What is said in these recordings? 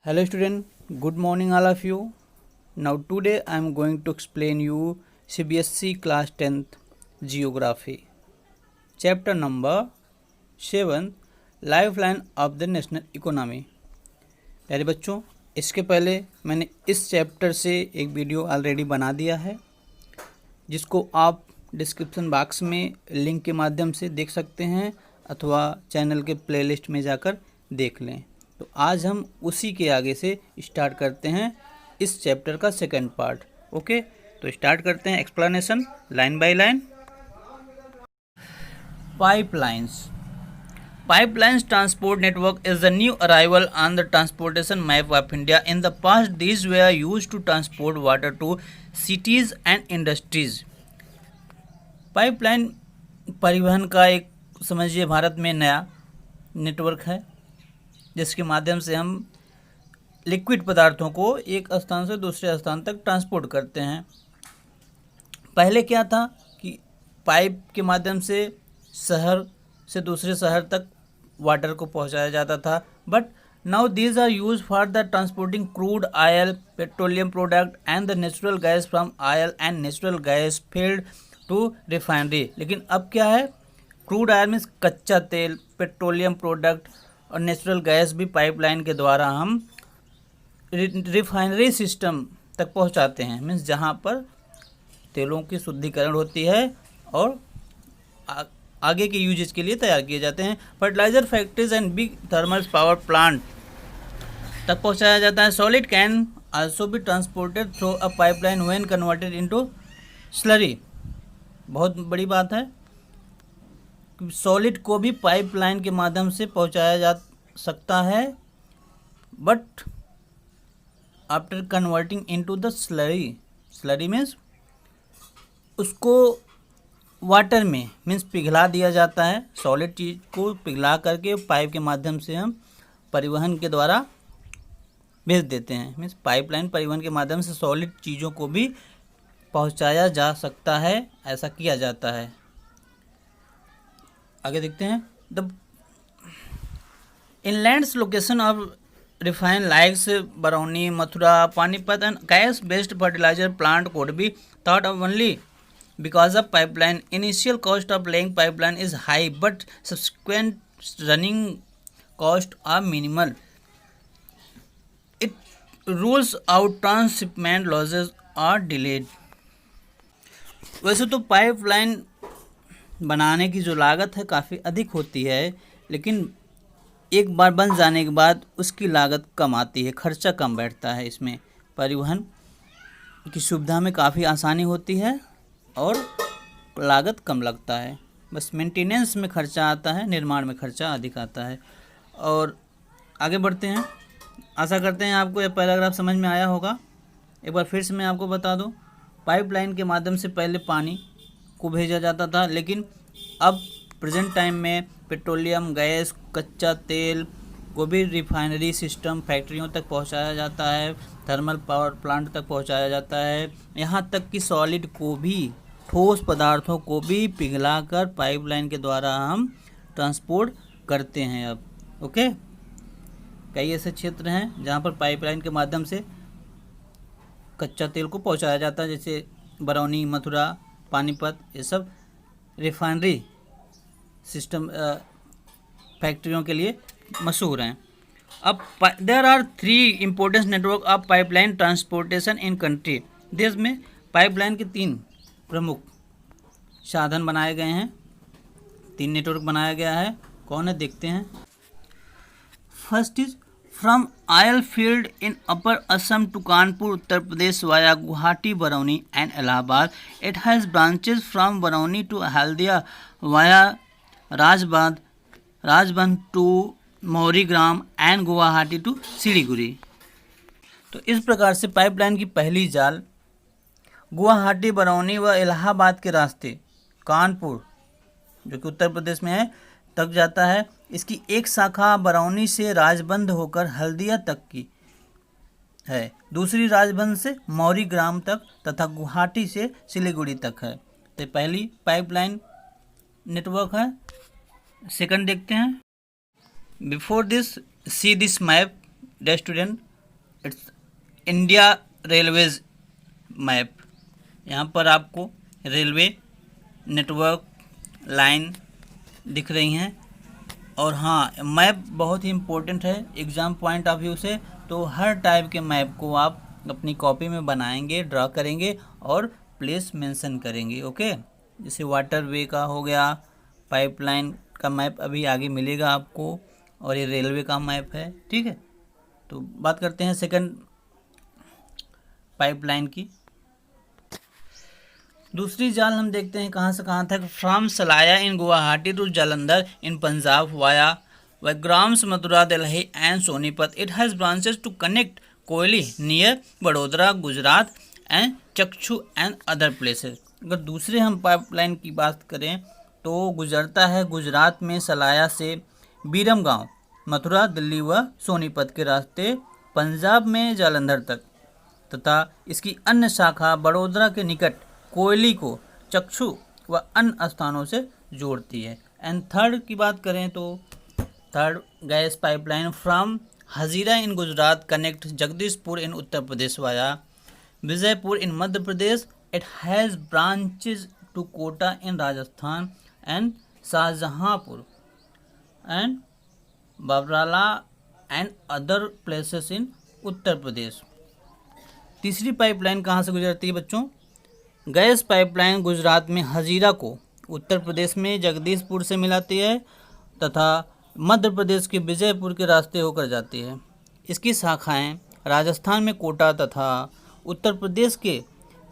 Hello student, good morning all of you. Now today I am going to explain you CBSE class 10th Geography. Chapter number 7 Lifeline of the National Economy. प्यारे बच्चों, इसके पहले मैंने इस chapter से एक video already बना दिया है जिसको आप डिस्क्रिप्शन बॉक्स में लिंक के माध्यम से देख सकते हैं अथवा चैनल के प्लेलिस्ट में जाकर देख लें। तो आज हम उसी के आगे से स्टार्ट करते हैं इस चैप्टर का सेकंड पार्ट। ओके, तो स्टार्ट करते हैं explanation line by line. Pipelines transport network is the new arrival on the transportation map of India. In the past, these were used to transport water to cities and industries. Pipeline परिवहन का एक समझिए भारत में नया network है जिसके माध्यम से हम लिक्विड पदार्थों को एक स्थान से दूसरे स्थान तक ट्रांसपोर्ट करते हैं। पहले क्या था कि पाइप के माध्यम से शहर से दूसरे शहर तक वाटर को पहुंचाया जाता था, but now these are use for the transporting crude oil, petroleum product and the natural gas from oil and natural gas field to refinery. लेकिन अब क्या है, क्रूड ऑयल मीन्स कच्चा तेल, पेट्रोलियम प्रोडक्ट और नेचुरल गैस भी pipeline के द्वारा हम रिफाइनरी सिस्टम तक पहुंचाते हैं, मीन्स जहां पर तेलों की शुद्धिकरण होती है और आगे के यूजेज के लिए तैयार किए जाते हैं। Fertilizer factories and big thermal power plant तक पहुंचाया जाता है। Solid can also be transported through a pipeline when converted into slurry. बहुत बड़ी बात है, सॉलिड को भी पाइपलाइन के माध्यम से पहुंचाया जा सकता है, but after converting into the slurry means उसको वाटर में मीन्स पिघला दिया जाता है। सॉलिड चीज़ को पिघला करके पाइप के माध्यम से हम परिवहन के द्वारा भेज देते हैं। मीन्स पाइपलाइन परिवहन के माध्यम से सॉलिड चीज़ों को भी पहुंचाया जा सकता है, ऐसा किया जाता है। आगे देखते हैं। The inlands location of refine likes Barauni, Mathura, Panipat and gas based fertiliser plant could be thought of only because of pipeline. Initial cost of laying pipeline is high, but subsequent running cost are minimal. It rules out transshipment losses are delayed. वैसे तो pipeline बनाने की जो लागत है काफ़ी अधिक होती है, लेकिन एक बार बन जाने के बाद उसकी लागत कम आती है, खर्चा कम बैठता है। इसमें परिवहन की सुविधा में काफ़ी आसानी होती है और लागत कम लगता है। बस मेंटेनेंस में खर्चा आता है, निर्माण में खर्चा अधिक आता है। और आगे बढ़ते हैं। आशा करते हैं आपको यह पैराग्राफ समझ में आया होगा। एक बार फिर से मैं आपको बता दूं, पाइपलाइन के माध्यम से पहले पानी को भेजा जाता था, लेकिन अब प्रेजेंट टाइम में पेट्रोलियम, गैस, कच्चा तेल को भी रिफाइनरी सिस्टम फैक्ट्रियों तक पहुंचाया जाता है, थर्मल पावर प्लांट तक पहुंचाया जाता है, यहाँ तक कि सॉलिड को भी, ठोस पदार्थों को भी पिघलाकर पाइपलाइन के द्वारा हम ट्रांसपोर्ट करते हैं अब। ओके, कई ऐसे क्षेत्र हैं जहाँ पर पाइपलाइन के माध्यम से कच्चा तेल को पहुंचाया जाता है, जैसे बरौनी, मथुरा, पानीपत, ये सब रिफाइनरी सिस्टम फैक्ट्रियों के लिए मशहूर हैं। अब there are 3 important network of pipeline transportation in country. देश में पाइपलाइन के 3 प्रमुख साधन बनाए गए हैं, 3 नेटवर्क बनाया गया है। कौन है देखते हैं। First is from oil field in upper Assam to Kanpur, Uttar Pradesh via Guwahati, Barauni and Allahabad. It has branches from Barauni to Haldia via Rajbandh to Maurigram and Guwahati to Siliguri. तो इस प्रकार से पाइपलाइन की पहली जाल गुवाहाटी, बरौनी व इलाहाबाद के रास्ते कानपुर, जो कि उत्तर प्रदेश में है, तक जाता है। इसकी एक शाखा बरौनी से राजबंद होकर हल्दिया तक की है, दूसरी राजबंद से मौरीग्राम तक तथा गुवाहाटी से सिलीगुड़ी तक है। तो पहली पाइपलाइन नेटवर्क है। सेकंड देखते हैं। Before this see this map, dear student, it's India railways map. यहाँ पर आपको रेलवे नेटवर्क लाइन दिख रही हैं। और हाँ, मैप बहुत ही इम्पोर्टेंट है एग्ज़ाम पॉइंट ऑफ व्यू से। तो हर टाइप के मैप को आप अपनी कॉपी में बनाएंगे, ड्रा करेंगे और प्लेस मेंशन करेंगे। ओके, जैसे वाटर वे का हो गया, पाइपलाइन का मैप अभी आगे मिलेगा आपको, और ये रेलवे का मैप है। ठीक है, तो बात करते हैं सेकंड पाइपलाइन की। दूसरी जाल हम देखते हैं कहाँ से कहाँ तक। From Salaya in Guwahati to Jalandhar in Punjab via वग्राम्स Mathura Delhi and Sonipat. It has branches to connect Koyali near Vadodara Gujarat and Chaksu and other places. अगर दूसरे हम पाइपलाइन की बात करें तो गुजरता है गुजरात में सलाया से बीरम गांव, मथुरा दिल्ली व सोनीपत के रास्ते पंजाब में जालंधर तक, तथा इसकी अन्य शाखा बड़ोदरा के निकट कोयली को चक्षु व अन्य स्थानों से जोड़ती है। एंड थर्ड की बात करें तो third gas pipeline from Hazira in Gujarat connect Jagdishpur in Uttar Pradesh via Vijaypur in Madhya Pradesh. It has branches to Kota in Rajasthan and Shahjahanpur and Babrala and other places in Uttar Pradesh. तीसरी पाइपलाइन कहाँ से गुजरती है बच्चों? गैस पाइपलाइन गुजरात में हजीरा को उत्तर प्रदेश में जगदीशपुर से मिलाती है तथा मध्य प्रदेश के विजयपुर के रास्ते होकर जाती है। इसकी शाखाएं राजस्थान में कोटा तथा उत्तर प्रदेश के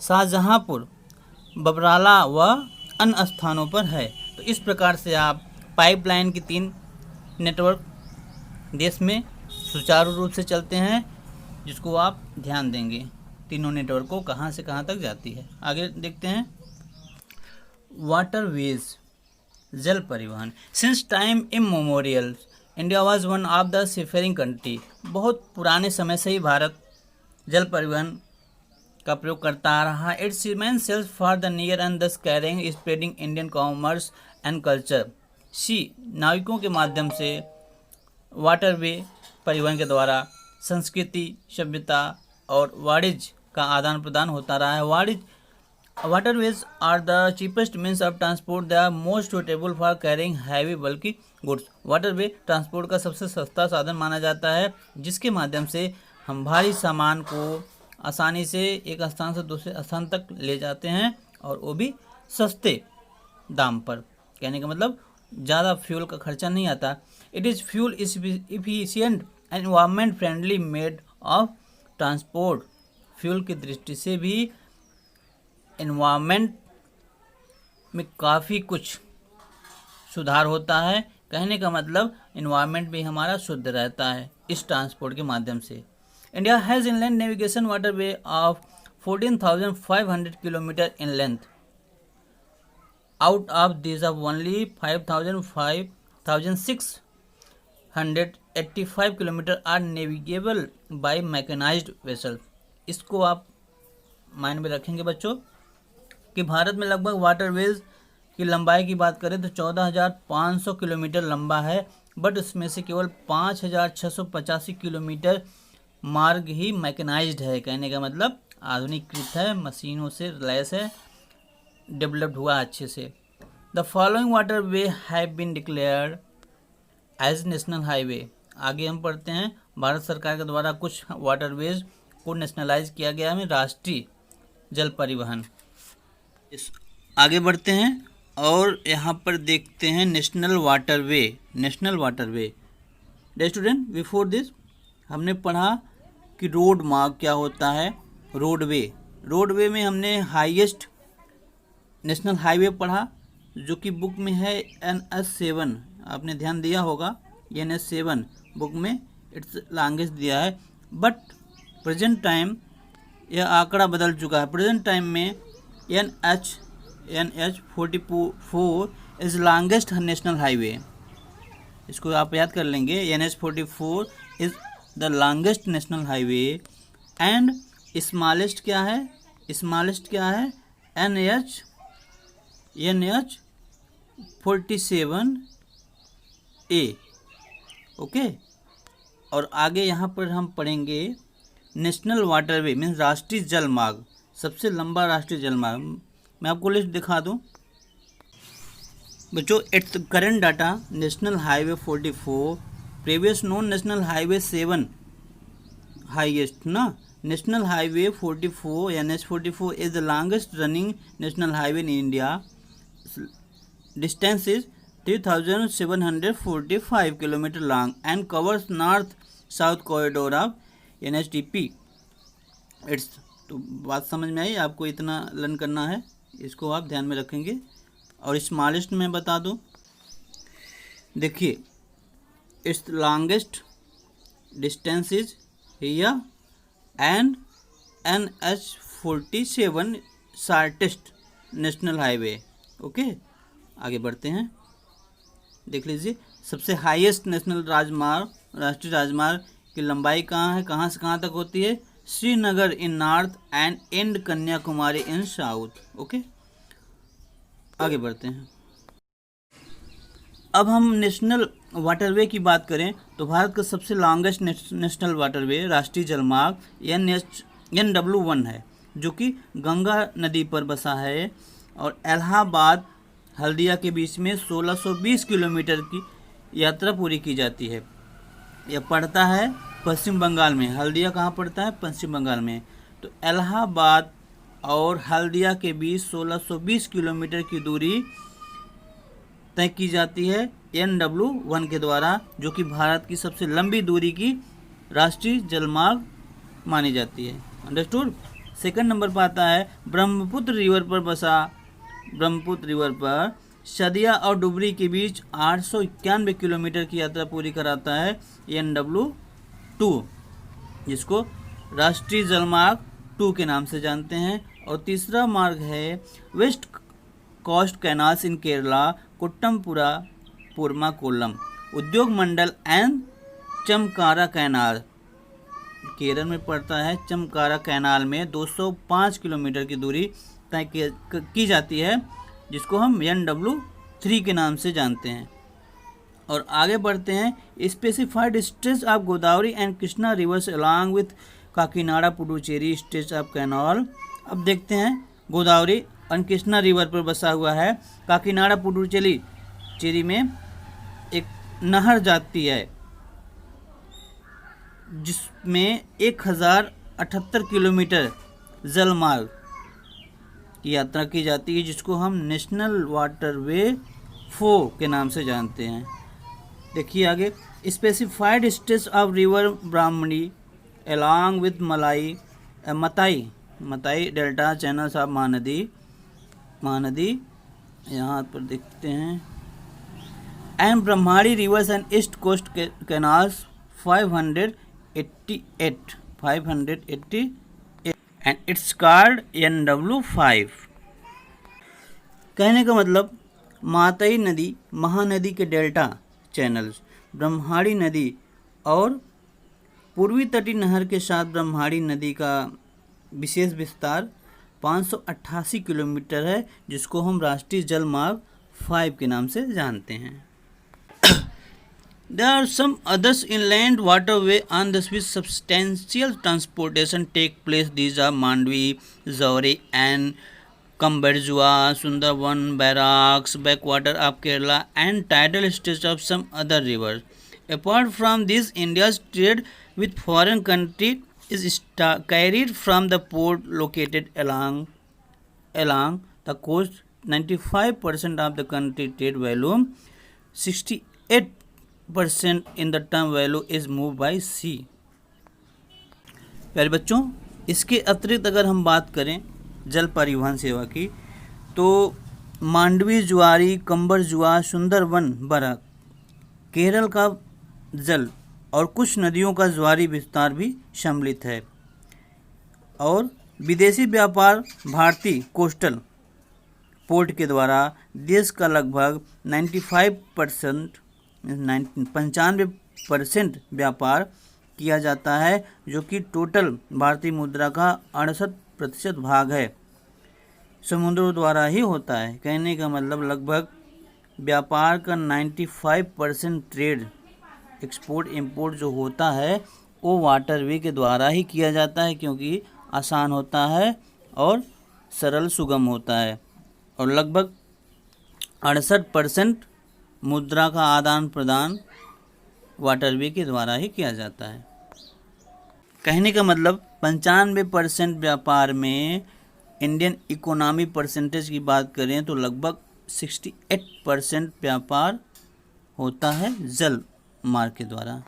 शाहजहांपुर, बबराला व अन्य स्थानों पर है। तो इस प्रकार से आप पाइपलाइन की 3 नेटवर्क देश में सुचारू रूप से चलते हैं, जिसको आप ध्यान देंगे। तीनों नेटवर्कों कहाँ से कहाँ तक जाती है। आगे देखते हैं वाटरवेज, जल परिवहन। Since time immemorial India was one of the seafaring country. बहुत पुराने समय से ही भारत जल परिवहन का प्रयोग करता आ रहा है। It's main sails for the near and this carrying spreading Indian commerce and culture. नाविकों के माध्यम से वाटरवे परिवहन के द्वारा संस्कृति, सभ्यता और वाणिज्य का आदान प्रदान होता रहा है। Waterways are the cheapest means of transport, they are most suitable for carrying heavy bulky goods. Waterway transport का सबसे सस्ता साधन माना जाता है, जिसके माध्यम से हम भारी सामान को आसानी से एक स्थान से दूसरे स्थान तक ले जाते हैं, और वो भी सस्ते दाम पर। कहने का मतलब ज़्यादा फ्यूल का खर्चा नहीं आता। It is fuel efficient and environment friendly made of transport. Fuel की दृष्टि से भी एनवायरमेंट में काफ़ी कुछ सुधार होता है। कहने का मतलब एनवायरमेंट भी हमारा शुद्ध रहता है इस ट्रांसपोर्ट के माध्यम से। India has inland navigation waterway of 14,500 kilometre in length. Out of this of only 5,685 kilometre are navigable by mechanised vessel. इसको आप माइंड में रखेंगे बच्चों कि भारत में लगभग वाटरवेज की लंबाई की बात करें तो 14,500 किलोमीटर लंबा है, बट उसमें से केवल 5,685 किलोमीटर मार्ग ही मैकेनाइज्ड है। कहने का मतलब आधुनिकीकृत है, मशीनों से लैस है, डेवलप्ड हुआ अच्छे से। The following water way have been declared as national highway. आगे हम पढ़ते हैं भारत सरकार के द्वारा कुछ वाटरवेज को नेशनलाइज किया गया है, राष्ट्रीय जल परिवहन। आगे बढ़ते हैं और यहाँ पर देखते हैं national waterway. National waterway student, before this हमने पढ़ा कि रोड मार्ग क्या होता है, रोडवे। रोडवे में हमने हाईएस्ट नेशनल हाईवे पढ़ा, जो कि बुक में है NH7। आपने ध्यान दिया होगा, NH7 बुक में इट्स लॉन्गेस्ट दिया है, बट प्रेजेंट टाइम यह आंकड़ा बदल चुका है। प्रेजेंट टाइम में NH44 is longest national highway. इसको आप याद कर लेंगे, NH44 is the longest national highway and smallest क्या है, स्मॉलेस्ट क्या है, NH47A। ओके, और आगे यहाँ पर हम पढ़ेंगे नेशनल वाटरवे मीन्स राष्ट्रीय जल मार्ग, सबसे लंबा राष्ट्रीय जल मार्ग। मैं आपको लिस्ट दिखा दूं बच्चों। Its current data national highway 44, previous known national highway 7 highest ना। नेशनल हाईवे 44 या NH44 is the longest running national highway in India. Distance is 3745 kilometre long and covers north south corridor of NHDP। It's तो बात समझ में आई आपको, इतना learn करना है, इसको आप ध्यान में रखेंगे। और स्मॉलेस्ट में बता दूं, देखिए it's longest distance is here and NH47 shortest national highway. Okay, आगे बढ़ते हैं। देख लीजिए सबसे हाईएस्ट नेशनल राजमार्ग, राष्ट्रीय राजमार्ग की लंबाई कहाँ से कहाँ तक होती है? Srinagar in north and and Kanyakumari in south. Okay, आगे बढ़ते हैं। अब हम नेशनल वाटरवे की बात करें तो भारत का सबसे लॉन्गेस्ट नेशनल वाटरवे राष्ट्रीय जलमार्ग NW1 है, जो कि गंगा नदी पर बसा है और इलाहाबाद हल्दिया के बीच में 1620 किलोमीटर की यात्रा पूरी की जाती है। यह पड़ता है पश्चिम बंगाल में। हल्दिया कहाँ पड़ता है? पश्चिम बंगाल में। तो इलाहाबाद और हल्दिया के बीच 1620 किलोमीटर की दूरी तय की जाती है NW1 के द्वारा, जो कि भारत की सबसे लंबी दूरी की राष्ट्रीय जलमार्ग मानी जाती है। अंडरस्टूड। सेकंड नंबर पर आता है ब्रह्मपुत्र रिवर पर बसा, ब्रह्मपुत्र रिवर पर सदिया और डुबरी के बीच 891 किलोमीटर की यात्रा पूरी कराता है NW2, जिसको राष्ट्रीय जलमार्ग 2 के नाम से जानते हैं। और तीसरा मार्ग है वेस्ट कोस्ट कैनाल्स इन केरला, कुट्टमपुरा पुरमा कोल्लम उद्योग मंडल एंड चमकारा कैनाल, केरल में पड़ता है। चमकारा कैनाल में 205 किलोमीटर की दूरी तय की जाती है, जिसको हम NW3 के नाम से जानते हैं। और आगे बढ़ते हैं। Specified stretch of Godavari and Krishna reverse along with Kakinada Puducherry stretch of canal. अब देखते हैं, गोदावरी और कृष्णा रिवर पर बसा हुआ है। काकीनाडा पुडुचेरी में एक नहर जाती है, जिसमें 1078 किलोमीटर जलमार्ग की यात्रा की जाती है, जिसको हम नेशनल वाटरवे 4 के नाम से जानते हैं। देखिए आगे, specified stretch of river Brahmani along with Matai delta channels of Mahanadi यहाँ पर देखते हैं and Brahmani rivers and east coast canals 588 and it's called NW5। कहने का मतलब मातई नदी, महानदी के डेल्टा चैनल्स, ब्रह्माणी नदी और पूर्वी तटीय नहर के साथ ब्रह्माणी नदी का विशेष विस्तार 588 किलोमीटर है, जिसको हम राष्ट्रीय जलमार्ग 5 के नाम से जानते हैं। There are some others inland waterway on this which substantial transportation take place. These are Mandvi, Zawari and Kambarjua, Sundarban, Barracks, backwater of Kerala and tidal stretch of some other rivers. Apart from this, India's trade with foreign country is carried from the port located along the coast. 95% of the country trade value, 68% in the term value is moved by sea। प्यारे बच्चों, इसके अतिरिक्त अगर हम बात करें जल परिवहन सेवा की, तो मांडवी, जुआरी, कंबरजुआ, सुंदरबन, बराक केरल का जल और कुछ नदियों का ज्वारी विस्तार भी सम्मिलित है। और विदेशी व्यापार भारतीय कोस्टल पोर्ट के द्वारा देश का लगभग 95% व्यापार किया जाता है, जो कि टोटल भारतीय मुद्रा का 68% भाग है, समुद्रों द्वारा ही होता है। कहने का मतलब लगभग व्यापार का 95% ट्रेड, एक्सपोर्ट इंपोर्ट जो होता है वो वाटरवे के द्वारा ही किया जाता है, क्योंकि आसान होता है और सरल सुगम होता है। और लगभग 68% मुद्रा का आदान प्रदान वाटरवे के द्वारा ही किया जाता है। कहने का मतलब 95% व्यापार में इंडियन इकोनॉमी परसेंटेज की बात करें तो लगभग 68% व्यापार होता है जल मार्ग के द्वारा।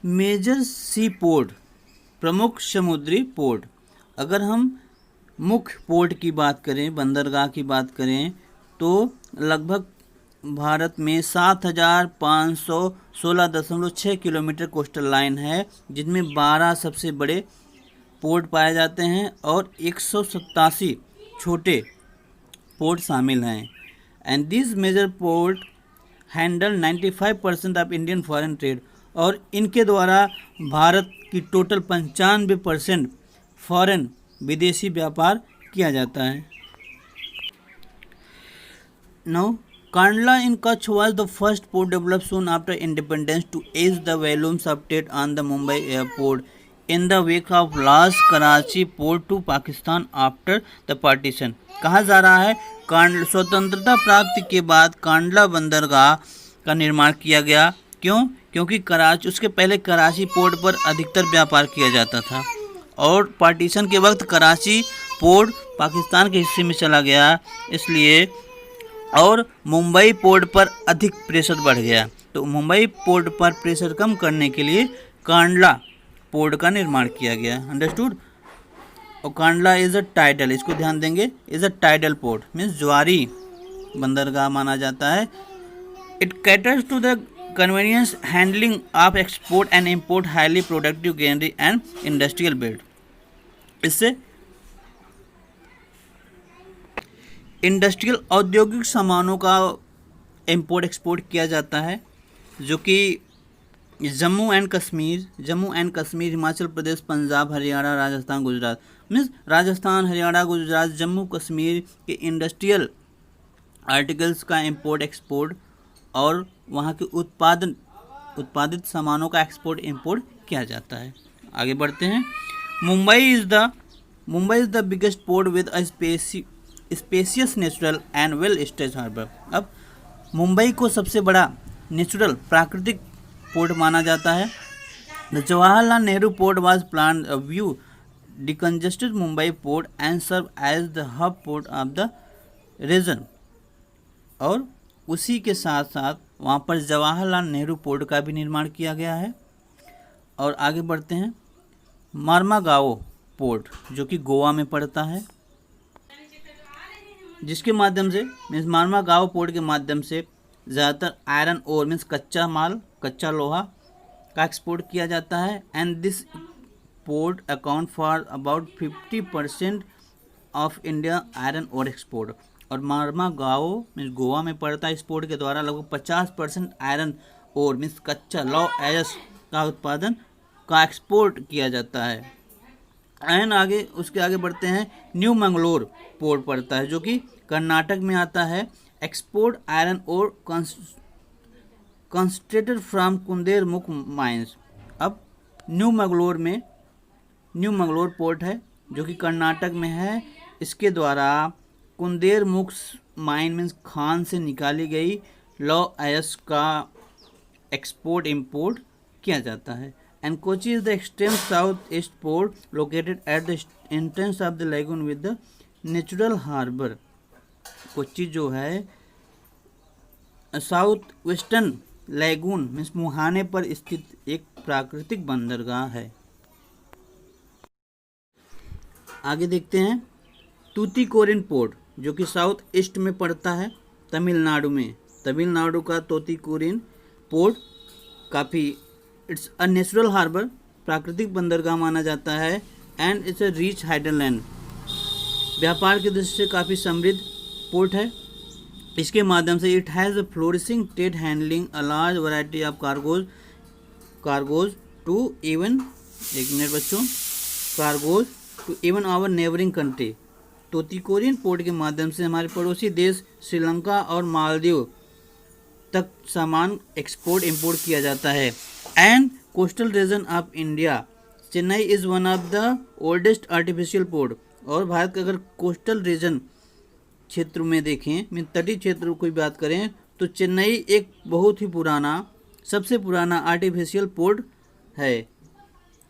मेजर सी पोर्ट, प्रमुख समुद्री पोर्ट। अगर हम मुख्य पोर्ट की बात करें, बंदरगाह की बात करें, तो लगभग भारत में 7,516.6 किलोमीटर कोस्टल लाइन है, जिनमें 12 सबसे बड़े पोर्ट पाए जाते हैं और 187 छोटे पोर्ट शामिल हैं। And this major port handle 95% of Indian foreign trade. और इनके द्वारा भारत की टोटल 95% फॉरेन विदेशी व्यापार किया जाता है। Now Kandla in Kutch was the first port developed soon after independence to ease the volumes of trade on the Mumbai airport in the wake of lost Karachi port to Pakistan after the partition। कहा जा रहा है स्वतंत्रता प्राप्ति के बाद कांडला बंदरगाह का निर्माण किया गया। क्यों? क्योंकि कराची, उसके पहले कराची पोर्ट पर अधिकतर व्यापार किया जाता था और पार्टीशन के वक्त कराची पोर्ट पाकिस्तान के हिस्से में चला गया, इसलिए और मुंबई पोर्ट पर अधिक प्रेशर बढ़ गया। तो मुंबई पोर्ट पर प्रेशर कम करने के लिए कांडला पोर्ट का निर्माण किया गया। अंडरस्टूड। और कांडला इज़ अ टाइडल, इसको ध्यान देंगे, is a tidal port, means ज्वारी बंदरगाह माना जाता है। It caters to the convenience handling of export and import highly productive granary and industrial belt. इससे इंडस्ट्रियल औद्योगिक सामानों का इंपोर्ट एक्सपोर्ट किया जाता है, जो कि जम्मू एंड कश्मीर, हिमाचल प्रदेश, पंजाब, हरियाणा, राजस्थान, गुजरात, मीन्स राजस्थान, हरियाणा, गुजरात, जम्मू कश्मीर के इंडस्ट्रियल आर्टिकल्स का इंपोर्ट एक्सपोर्ट और वहाँ के उत्पादित सामानों का एक्सपोर्ट इंपोर्ट किया जाता है। आगे बढ़ते हैं। Mumbai is the biggest port with a spacious natural and well stage harbour. अब मुंबई को सबसे बड़ा नेचुरल प्राकृतिक पोर्ट माना जाता है। The Jawaharlal Nehru port was plan view decongested Mumbai port and serve as the hub port of the region. और उसी के साथ साथ वहाँ पर जवाहरलाल नेहरू पोर्ट का भी निर्माण किया गया है। और आगे बढ़ते हैं। मार्मागाओ पोर्ट, जो कि गोवा में पड़ता है, जिसके माध्यम से मीन्स मार्मागाओ पोर्ट के माध्यम से ज़्यादातर आयरन ओर मीन्स कच्चा माल, कच्चा लोहा का एक्सपोर्ट किया जाता है। And this port account for about 50% of India iron ore export. और मार्मागाओ मीन्स गोवा में पड़ता है। इस पोर्ट के द्वारा लगभग 50% आयरन ओर मीन्स कच्चा लौ एस का उत्पादन का एक्सपोर्ट किया जाता है। एंड उसके आगे बढ़ते हैं। न्यू मंगलोर पोर्ट पड़ता है, जो कि कर्नाटक में आता है। एक्सपोर्ट आयरन और कंसंट्रेटेड फ्रॉम कुंदेरमुख माइंस। अब न्यू मंगलोर पोर्ट है, जो कि कर्नाटक में है। इसके द्वारा कुंदेरमुख माइन मीन्स खान से निकाली गई लौ अयस का एक्सपोर्ट इंपोर्ट किया जाता है। And Kochi is the extreme southeast port located at the entrance of the lagoon with the natural harbor। Kochi जो है साउथ वेस्टर्न लैगून मीन्स मुहाने पर स्थित एक प्राकृतिक बंदरगाह है। आगे देखते हैं। तूतीकोरिन पोर्ट, जो कि साउथ ईस्ट में पड़ता है, तमिलनाडु में। तमिलनाडु का तूतीकोरिन पोर्ट काफ़ी इट्स अ नेचुरल हार्बर, प्राकृतिक बंदरगाह माना जाता है। एंड इट्स अ रिच हाइडरलैंड, व्यापार की दृष्टि से काफ़ी समृद्ध पोर्ट है। इसके माध्यम से it has a flourishing trade handling a large variety of cargoes to even our neighbouring country. Tuticorin port के माध्यम से हमारे पड़ोसी देश श्रीलंका और मालदीव तक सामान एक्सपोर्ट इंपोर्ट किया जाता है। And coastal region of India, Chennai is one of the oldest artificial port. और भारत का अगर कोस्टल रीजन क्षेत्र में देखें, मीन तटीय क्षेत्र की बात करें, तो चेन्नई एक बहुत ही पुराना, सबसे पुराना आर्टिफिशियल पोर्ट है।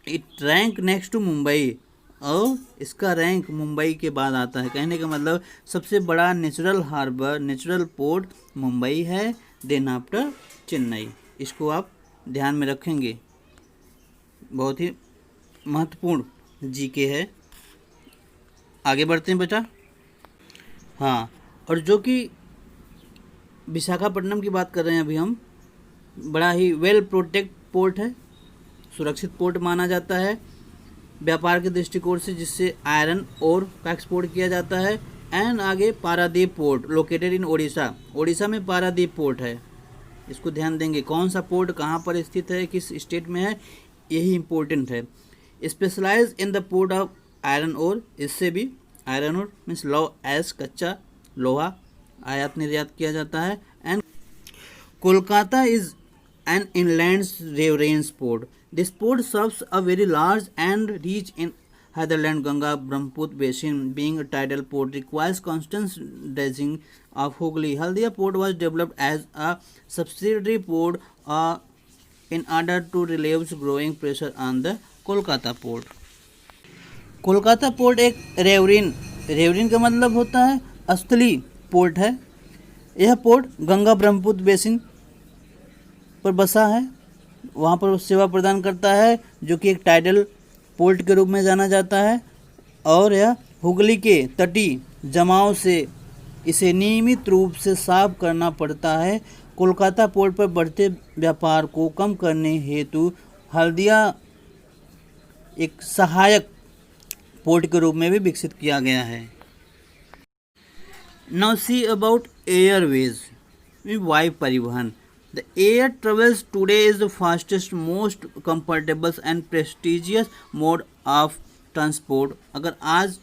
It rank next to Mumbai, और इसका रैंक मुंबई के बाद आता है। कहने का मतलब सबसे बड़ा natural harbour, natural port Mumbai है, देन आफ्टर चेन्नई। इसको आप ध्यान में रखेंगे, बहुत ही महत्वपूर्ण जीके है। आगे बढ़ते हैं बेटा। हाँ, और जो कि विशाखापट्टनम की बात कर रहे हैं अभी हम, बड़ा ही वेल प्रोटेक्ट पोर्ट है, सुरक्षित पोर्ट माना जाता है व्यापार के दृष्टिकोण से, जिससे आयरन ओर का एक्सपोर्ट किया जाता है। एंड आगे Paradip port located in Odisha, Odisha में पारादीप पोर्ट है। इसको ध्यान देंगे, कौन सा पोर्ट कहाँ पर स्थित है, किस स्टेट में है, यही इम्पोर्टेंट है। Specialise in the port of iron ore, इससे भी आयरन ओर मीन्स लो एस कच्चा लोहा आयात निर्यात किया जाता है। And Kolkata is an inland reverence port. This port serves a very large and rich in Netherlands Ganga Brahmaputra basin. Being a tidal port requires constant dredging of Hooghly. Haldia port was developed as a subsidiary port in order to relieve growing pressure on the Kolkata port. Kolkata port एक रेवरिन का मतलब होता है स्थलीय port है। यह port Ganga Brahmaputra basin पर बसा है, वहाँ पर सेवा प्रदान करता है, जो कि एक टाइडल पोर्ट के रूप में जाना जाता है। और यह हुगली के तटीय जमाव से इसे नियमित रूप से साफ करना पड़ता है। कोलकाता पोर्ट पर बढ़ते व्यापार को कम करने हेतु हल्दिया एक सहायक पोर्ट के रूप में भी विकसित किया गया है। नाउ सी अबाउट एयरवेज, वायु परिवहन। The air travels today is the fastest, most comfortable and prestigious mode of transport. अगर आज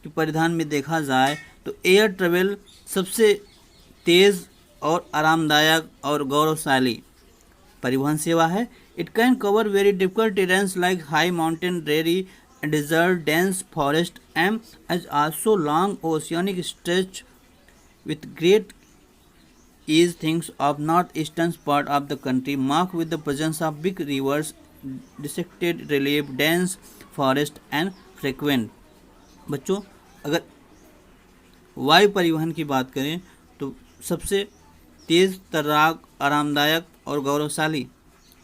के परिधान में देखा जाए तो एयर ट्रेवल सबसे तेज़ और आरामदायक और गौरवशाली परिवहन सेवा है। It can cover very difficult terrains like high mountain, dreary desert, dense forest, and as also long oceanic stretch with great ease. Things of northeastern part of the country marked with the presence of big rivers, dissected relief, dense forest and frequent. बच्चों, अगर वायु परिवहन की बात करें तो सबसे तेज तर्राक, आरामदायक और गौरवशाली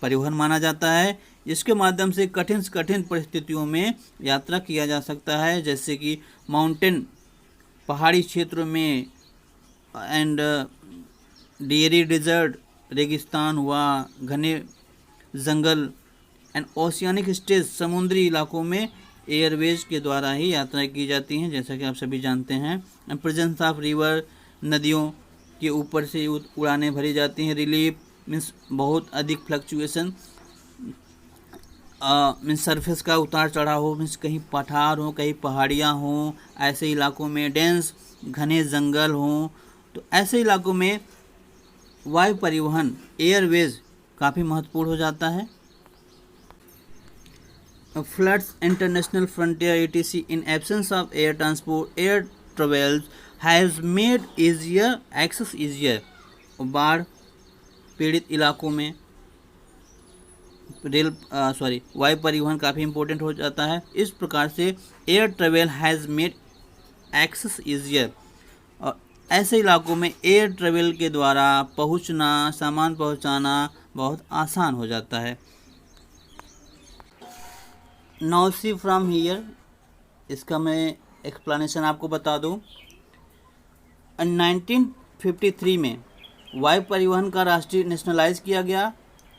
परिवहन माना जाता है, जिसके माध्यम से कठिन से कठिन परिस्थितियों में यात्रा किया जा सकता है, जैसे कि माउंटेन पहाड़ी क्षेत्रों में, एंड डेयरी डिजर्ट रेगिस्तान हुआ, घने जंगल, एंड ओशियानिक स्टेज समुद्री इलाकों में एयरवेज के द्वारा ही यात्रा की जाती हैं, जैसा कि आप सभी जानते हैं। एंड प्रेजेंस ऑफ रिवर, नदियों के ऊपर से उड़ानें भरी जाती हैं। रिलीफ मीन्स बहुत अधिक फ्लक्चुएशन, मीन्स सरफेस का उतार चढ़ाव हो, मीन्स कहीं पठार हो, कहीं पहाड़ियाँ हों, ऐसे इलाकों में डेंस घने जंगल हों, तो ऐसे इलाकों में वायु परिवहन एयरवेज काफ़ी महत्वपूर्ण हो जाता है। Floods, international frontier ETC, in absence of air transport, air travels has made easier access easier. बाढ़ पीड़ित इलाकों में वायु परिवहन काफ़ी इम्पोर्टेंट हो जाता है। इस प्रकार से air travel has made access easier, और ऐसे इलाकों में एयर ट्रेवल के द्वारा पहुंचना, सामान पहुंचाना बहुत आसान हो जाता है। नाउ सी फ्रॉम हियर, इसका मैं एक्सप्लेनेशन आपको बता दूं। 1953 में वायु परिवहन का राष्ट्रीय नेशनलाइज किया गया,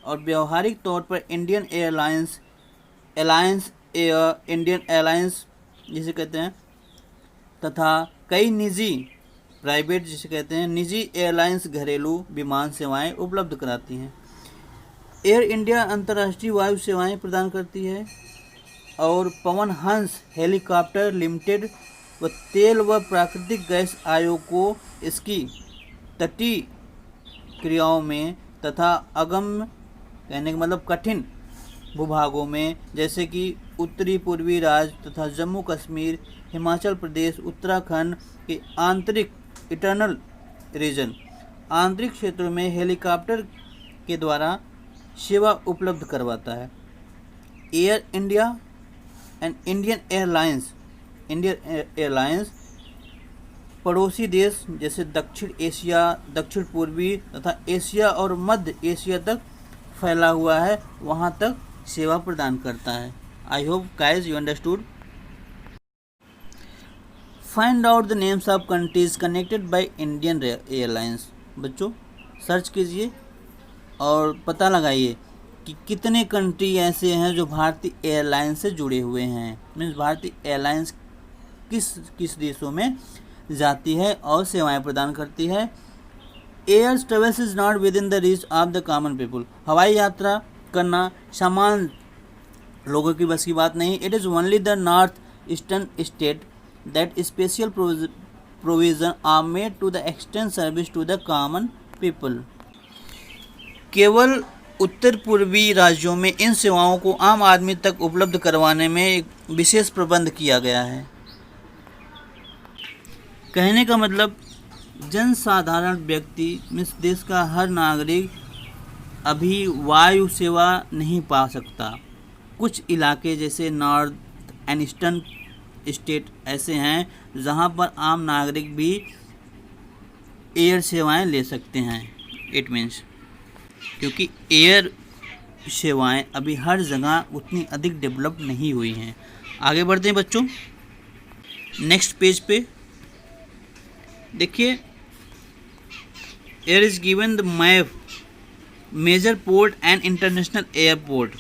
और व्यवहारिक तौर पर इंडियन एयरलाइंस इंडियन एयरलाइंस जिसे कहते हैं, तथा कई निजी प्राइवेट जिसे कहते हैं निजी एयरलाइंस घरेलू विमान सेवाएं उपलब्ध कराती हैं। एयर इंडिया अंतर्राष्ट्रीय वायु सेवाएं प्रदान करती है, और पवन हंस हेलीकॉप्टर लिमिटेड व तेल व प्राकृतिक गैस आयोग को इसकी तटीय क्रियाओं में तथा अगम्य, कहने का मतलब कठिन भूभागों में, जैसे कि उत्तरी पूर्वी राज्य तथा जम्मू कश्मीर, हिमाचल प्रदेश, उत्तराखंड के आंतरिक इंटरनल रीजन, आंतरिक क्षेत्रों में हेलीकॉप्टर के द्वारा सेवा उपलब्ध करवाता है। Air India and Indian airlines पड़ोसी देश जैसे दक्षिण एशिया, दक्षिण पूर्वी तथा एशिया और मध्य एशिया तक फैला हुआ है, वहाँ तक सेवा प्रदान करता है। I hope guys you understood. Find out the names of countries connected by Indian airlines. बच्चों सर्च कीजिए और पता लगाइए कि कितने कंट्री ऐसे हैं जो भारतीय एयरलाइंस से जुड़े हुए हैं। मीन्स भारतीय एयरलाइंस किस किस देशों में जाती है और सेवाएं प्रदान करती है। Air travels is not with in the reach of the common people. हवाई यात्रा करना सामान्य लोगों की बस की बात नहीं। It is only the north eastern state that special provision are made to the extend service to the common people. केवल उत्तर पूर्वी राज्यों में इन सेवाओं को आम आदमी तक उपलब्ध करवाने में एक विशेष प्रबंध किया गया है। कहने का मतलब जनसाधारण व्यक्ति मीन्स देश का हर नागरिक अभी वायु सेवा नहीं पा सकता। कुछ इलाके जैसे नॉर्थ एंड ईस्टर्न स्टेट ऐसे हैं जहां पर आम नागरिक भी एयर सेवाएं ले सकते हैं। इट मीन्स क्योंकि एयर सेवाएं अभी हर जगह उतनी अधिक डेवलप नहीं हुई हैं। आगे बढ़ते हैं बच्चों, नेक्स्ट पेज पे देखिए, air is given the map major port and international airport.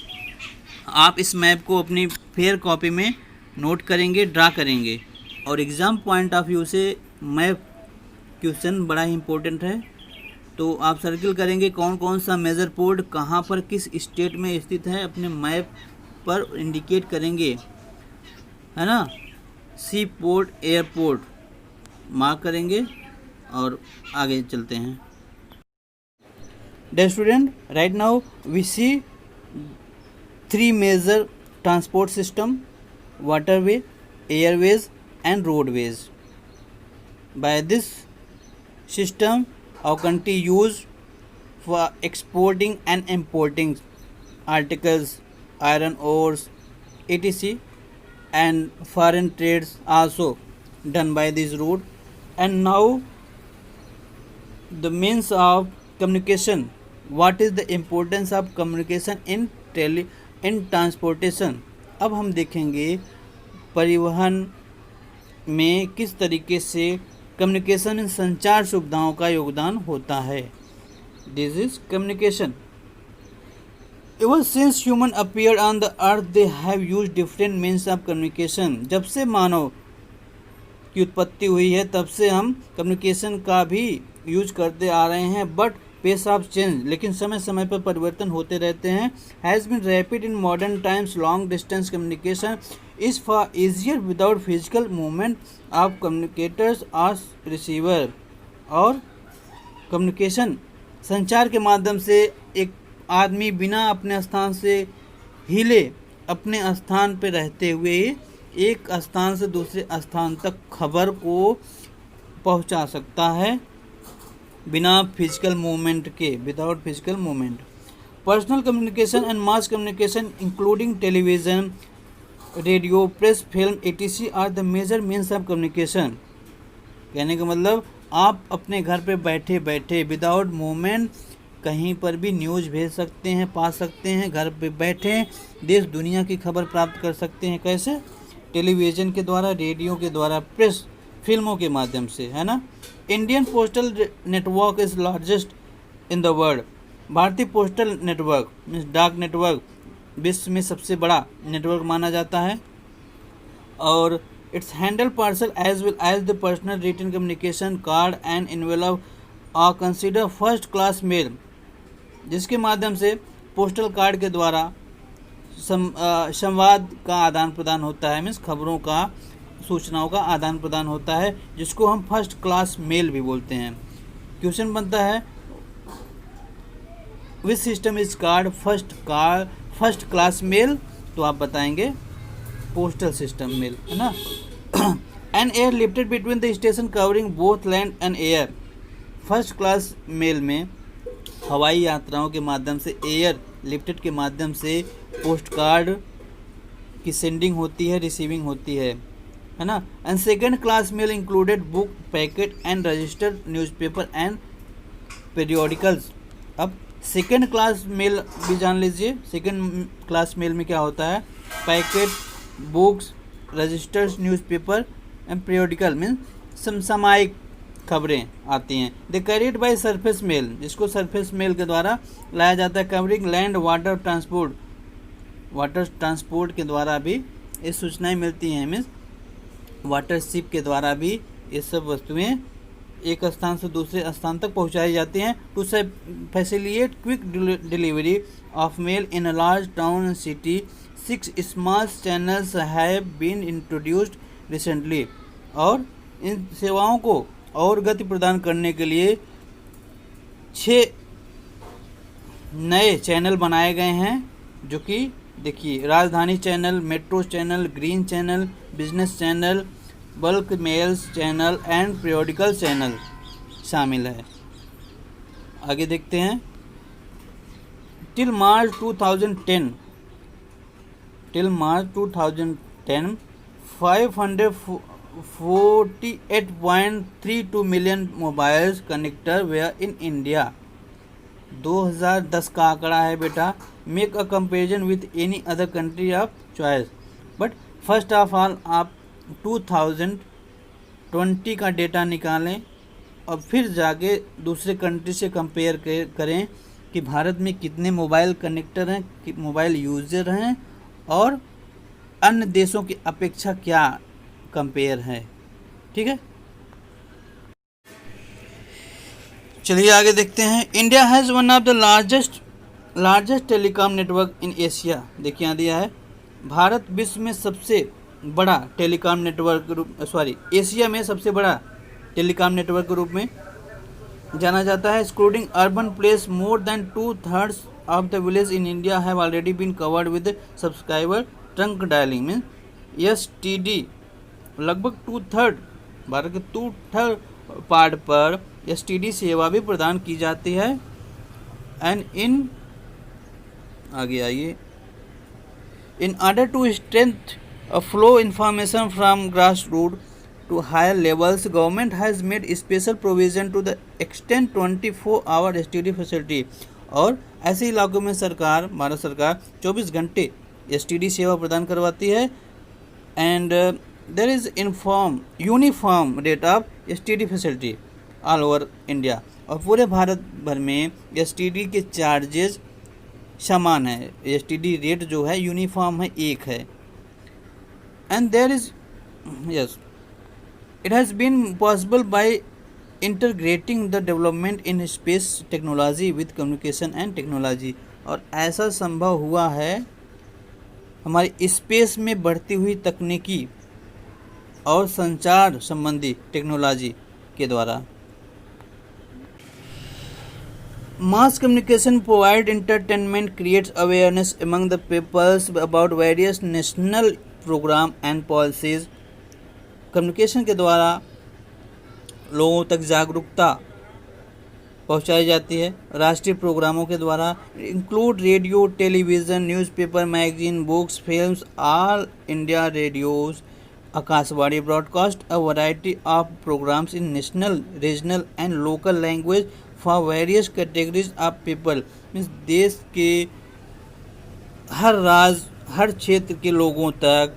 आप इस मैप को अपनी फेयर कॉपी में नोट करेंगे, ड्रा करेंगे, और एग्ज़ाम पॉइंट ऑफ व्यू से मैप क्वेश्चन बड़ा ही इम्पोर्टेंट है। तो आप सर्किल करेंगे कौन कौन सा मेजर पोर्ट कहाँ पर किस स्टेट में स्थित है, अपने मैप पर इंडिकेट करेंगे, है ना। सी पोर्ट, एयरपोर्ट मार्क करेंगे और आगे चलते हैं। Dear student, right now we see three major transport system: waterway, airways and roadways. By this system our country use for exporting and importing articles, iron ores, etc. and foreign trades also done by this route. And now the means of communication. What is the importance of communication in transportation? अब हम देखेंगे परिवहन में किस तरीके से communication में संचार सुविधाओं का योगदान होता है। This is communication. Ever since human appeared on the earth, they have used different means of communication. जब से मानव की उत्पत्ति हुई है तब से हम कम्युनिकेशन का भी यूज करते आ रहे हैं। बट पेस ऑफ चेंज, लेकिन समय समय पर परिवर्तन होते रहते हैं। Has been rapid in modern times. Long distance communication is for easier without physical movement of communicators और रिसीवर। और कम्युनिकेशन संचार के माध्यम से एक आदमी बिना अपने स्थान से हिले अपने स्थान पर रहते हुए एक स्थान से दूसरे स्थान तक खबर को पहुंचा सकता है बिना फिजिकल मूवमेंट के, without physical movement. Personal communication and mass communication including television, radio, press, film etc. Are the major means of communication. कहने का मतलब आप अपने घर पे बैठे बैठे विदाउट मूवमेंट कहीं पर भी न्यूज़ भेज सकते हैं, पा सकते हैं। घर पे बैठे देश दुनिया की खबर प्राप्त कर सकते हैं। कैसे? टेलीविज़न के द्वारा, रेडियो के द्वारा, प्रेस, फिल्मों के माध्यम से, है ना। Indian postal network is largest in the world. भारतीय पोस्टल नेटवर्क मीन्स डाक नेटवर्क विश्व में सबसे बड़ा नेटवर्क माना जाता है। और its handle parcel as well as the personal written communication card and envelope are consider first class mail, जिसके माध्यम से पोस्टल कार्ड के द्वारा संवाद का आदान प्रदान होता है। मीन्स खबरों का, सूचनाओं का आदान प्रदान होता है, जिसको हम फर्स्ट क्लास मेल भी बोलते हैं। क्वेश्चन बनता है which system is card first class mail, तो आप बताएंगे पोस्टल सिस्टम मेल, है ना। An air lifted between the station covering both land and air, first class mail में हवाई यात्राओं के माध्यम से, एयर लिफ्टेड के माध्यम से पोस्ट कार्ड की सेंडिंग होती है, रिसीविंग होती है ना। And second class mail included book packet and registered newspaper and periodicals. अब सेकेंड क्लास मेल भी जान लीजिए, सेकेंड क्लास मेल में क्या होता है, packet, books, registered newspaper and periodical means समसामयिक खबरें आती हैं। They carried by surface mail, जिसको सरफेस मेल के द्वारा लाया जाता है। Covering land water transport, water transport के द्वारा भी ये सूचनाएं मिलती हैं, मीन्स वाटर शिप के द्वारा भी ये सब वस्तुएं एक स्थान से दूसरे स्थान तक पहुंचाई जाती हैं। To facilitate quick delivery of mail in a large town and city, 6 small channels have been introduced recently. और इन सेवाओं को और गति प्रदान करने के लिए 6 नए चैनल बनाए गए हैं, जो कि देखिए Rajdhani channel, metro channel, green channel, business channel, bulk mails channel and periodical channel शामिल है। आगे देखते हैं। Till March 2010 548.32 million mobiles connector were in India. 2010 का आंकड़ा है बेटा। Make a comparison with any other country of choice, but first of all आप 2020 का डेटा निकालें और फिर जाके दूसरे कंट्री से कंपेयर करें कि भारत में कितने मोबाइल कनेक्टर हैं, कि मोबाइल यूज़र हैं, और अन्य देशों की अपेक्षा क्या कंपेयर है। ठीक है, चलिए आगे देखते हैं। India has one of the largest telecom network in Asia. देखिए यहाँ दिया है, भारत विश्व में सबसे बड़ा टेलीकॉम नेटवर्क के रूप, एशिया में सबसे बड़ा टेलीकॉम नेटवर्क के रूप में जाना जाता है। Excluding urban place, more than 2/3 of the village in India have already been covered with subscriber trunk dialling mean STD। लगभग 2/3 भारत के 2/3 पार्ट पर STD सेवा भी प्रदान की जाती है। एंड इन आगे आइए, in order to strength flow information from grass root to higher levels, government has made special provision to the extent 24 hour STD facility। और ऐसे इलाकों में भारत सरकार 24 घंटे STD सेवा प्रदान करवाती है। And there is uniform rate of STD facility all over India. और पूरे भारत भर में STD के चार्जेस समान है, STD रेट जो है यूनिफॉर्म है, एक है। And there is It has been possible by integrating the development in space technology with communication and technology। और ऐसा संभव हुआ है हमारी स्पेस में बढ़ती हुई तकनीकी और संचार संबंधी टेक्नोलॉजी के द्वारा। Mass communication provide entertainment, creates awareness among the peoples about various national program and policies। Communication के द्वारा लोगों तक जागरूकता पहुंचाई जाती है राष्ट्रीय प्रोग्रामों के द्वारा। Include radio, television, newspaper, magazine, books, films, All India Radios, Akashvani broadcast a variety of programmes in national, regional and local language for various categories of people. Means देश के हर राज्य, हर क्षेत्र के लोगों तक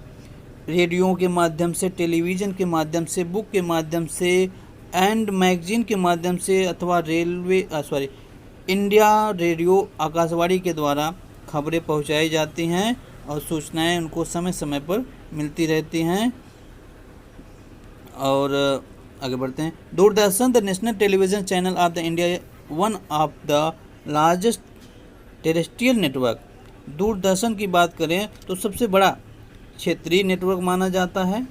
रेडियो के माध्यम से, टेलीविज़न के माध्यम से, बुक के माध्यम से एंड मैगजीन के माध्यम से, अथवा इंडिया रेडियो, आकाशवाणी के द्वारा खबरें पहुंचाई जाती हैं और सूचनाएं उनको समय समय पर मिलती रहती हैं। और आगे बढ़ते हैं। Doordarshan, the national television channel of the India, one of the largest terrestrial network. Doordarshan की बात करें तो सबसे बड़ा क्षेत्रीय नेटवर्क माना जाता है।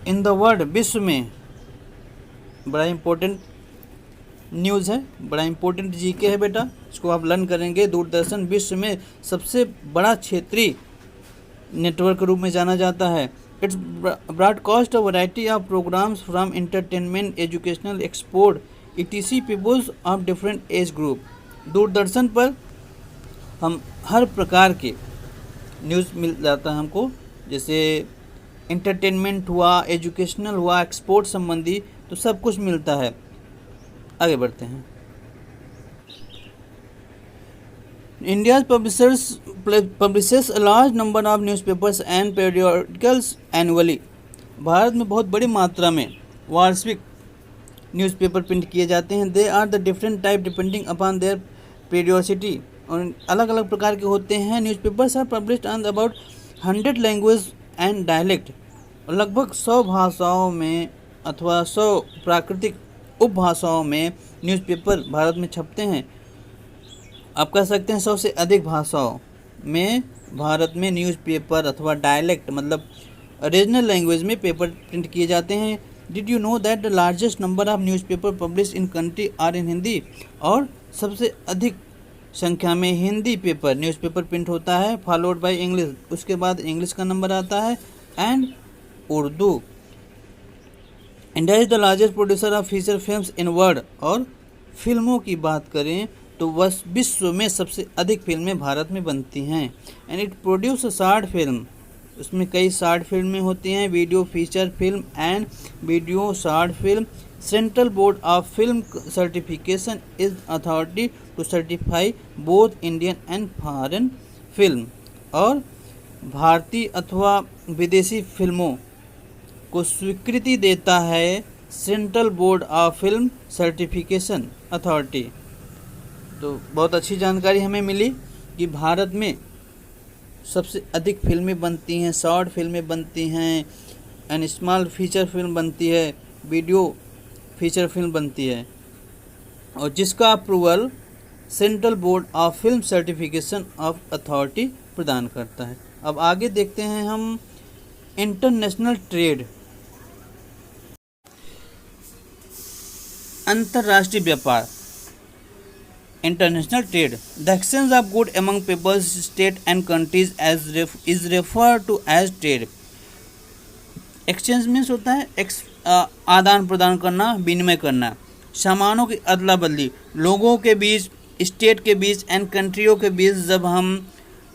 इन द वर्ल्ड, विश्व में, बड़ा इम्पोर्टेंट न्यूज़ है, बड़ा इंपॉर्टेंट जीके है बेटा, इसको आप लर्न करेंगे। दूरदर्शन विश्व में सबसे बड़ा क्षेत्रीय नेटवर्क के रूप में जाना जाता है। Its broadcast a variety of programmes from entertainment, educational, export, etc peoples of different age group. Doordarshan पर हम हर प्रकार के न्यूज़ मिल जाता है हमको, जैसे एंटरटेनमेंट हुआ, एजुकेशनल हुआ, एक्सपोर्ट संबंधी, तो सब कुछ मिलता है। आगे बढ़ते हैं। India publishes a large number of newspapers and periodicals annually. Bharat में बहुत बड़ी मात्रा में वार्षिक न्यूज़पेपर प्रिंट किए जाते हैं। They are the different type depending upon their periodicity, और अलग अलग प्रकार के होते हैं। Newspapers are published on about 100 language and dialect, लगभग 100 भाषाओं में अथवा 100 प्राकृतिक उपभाषाओं में न्यूज़पेपर भारत में छपते हैं। आप कह सकते हैं 100 से अधिक भाषाओं में भारत में न्यूज़पेपर अथवा डायलेक्ट मतलब रीजनल लैंग्वेज में पेपर प्रिंट किए जाते हैं। Did you know that the largest number of newspaper publish in country are in Hindi, और सबसे अधिक संख्या में हिंदी पेपर न्यूज़पेपर प्रिंट होता है, फॉलोड बाय इंग्लिश, उसके बाद इंग्लिश का नंबर आता है, and Urdu. India is the largest producer of feature films in world, और फिल्मों की बात करें तो बस विश्व में सबसे अधिक फिल्में भारत में बनती हैं। And it produce short film, उसमें कई शॉर्ट फिल्में होती हैं, video feature film and video short film. Central board of film certification is authority to certify both Indian and foreign film, और भारतीय अथवा विदेशी फिल्मों को स्वीकृति देता है central board of film certification authority. तो बहुत अच्छी जानकारी हमें मिली कि भारत में सबसे अधिक फिल्में बनती हैं, शॉर्ट फिल्में बनती हैं, एंड स्मॉल फीचर फिल्म बनती है, वीडियो फीचर फिल्म बनती है, और जिसका approval central board of film certification of authority प्रदान करता है। अब आगे देखते हैं हम इंटरनेशनल ट्रेड, अंतर्राष्ट्रीय व्यापार। International trade, the exchange of good among peoples, state and countries is refer to as trade. Exchange means होता है आदान प्रदान करना, विनिमय करना, सामानों की अदला बदली, लोगों के बीच, स्टेट के बीच एंड कंट्रियों के बीच जब हम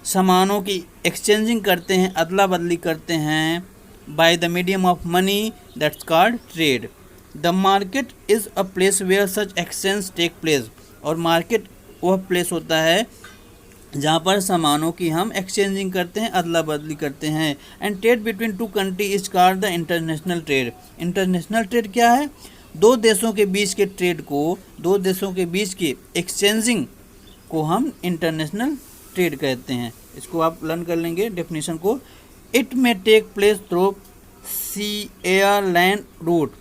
सामानों की एक्सचेंजिंग करते हैं, अदला बदली करते हैं by the medium of money, that's called trade. The market is a place where such exchange take place, और मार्केट वह प्लेस होता है जहाँ पर सामानों की हम एक्सचेंजिंग करते हैं, अदला बदली करते हैं। And trade between two country is called the international trade. International trade क्या है? दो देशों के बीच के ट्रेड को, दो देशों के बीच की एक्सचेंजिंग को हम इंटरनेशनल ट्रेड कहते हैं। इसको आप लर्न कर लेंगे डेफिनेशन को। इट में take place through C, air, land, root.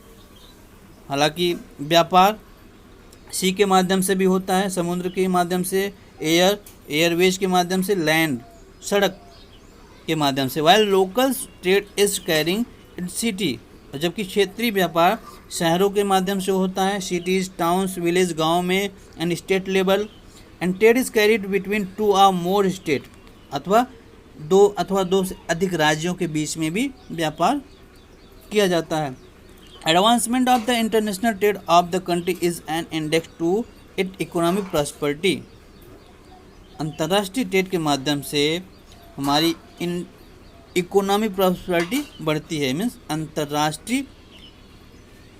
हालांकि व्यापार सी के माध्यम से भी होता है, समुद्र के माध्यम से, एयरवेज के माध्यम से, लैंड सड़क के माध्यम से। While local trade is carrying in city, जबकि क्षेत्रीय व्यापार शहरों के माध्यम से होता है, सिटीज, टाउन्स, विलेज, गांव में, and state level. And trade is carried between two और मोर स्टेट, अथवा दो से अधिक राज्यों के बीच में भी व्यापार किया जाता है। Advancement of the international trade of the country is an index to it economic prosperity. अंतर्राष्ट्रीय ट्रेड के माध्यम से हमारी इन इकोनॉमिक प्रॉस्पेरिटी बढ़ती है, मीन्स अंतर्राष्ट्रीय